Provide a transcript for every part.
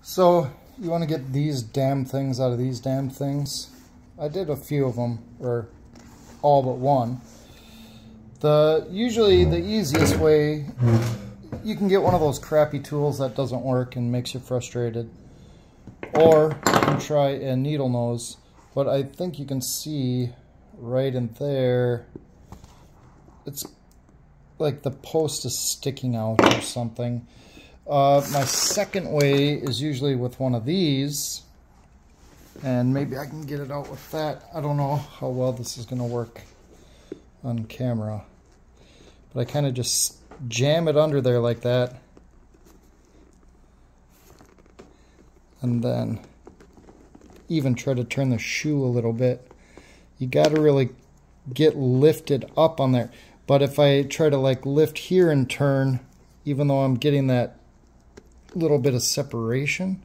So you want to get these damn things out of these damn things. I did a few of them, or all but one. Usually the easiest way, you can get one of those crappy tools that doesn't work and makes you frustrated. Or you can try a needle nose, but I think you can see right in there, it's like the post is sticking out or something. My second way is usually with one of these, and maybe I can get it out with that. I don't know how well this is going to work on camera, but I kind of just jam it under there like that, and then even try to turn the shoe a little bit. You got to really get lifted up on there. But if I try to like lift here and turn, even though I'm getting that little bit of separation,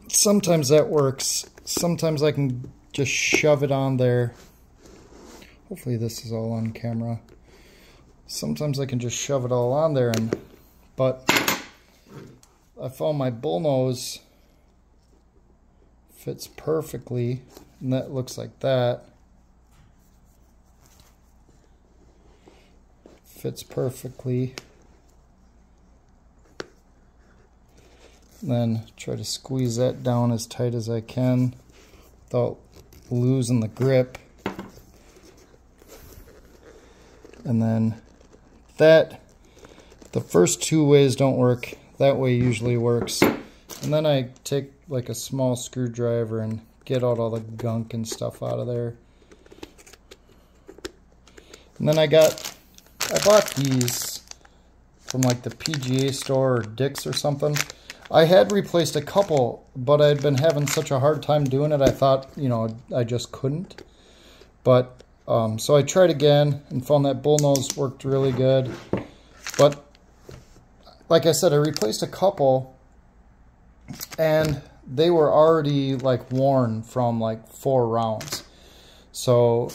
sometimes that works. Sometimes I can just shove it on there. Hopefully this is all on camera. Sometimes I can just shove it all on there, but I found my bullnose fits perfectly, and that looks like that. Fits perfectly. And then try to squeeze that down as tight as I can without losing the grip. And then that, the first two ways don't work. That way usually works. And then I take like a small screwdriver and get out all the gunk and stuff out of there. And then I bought these from like the PGA store or Dick's or something. I had replaced a couple, but I'd been having such a hard time doing it, I thought, you know, I just couldn't. But, so I tried again and found that bullnose worked really good. But, like I said, I replaced a couple, and they were already like worn from like 4 rounds. So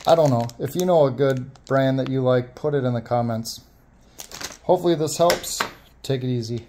I don't know. If you know a good brand that you like, put it in the comments. Hopefully this helps. Take it easy.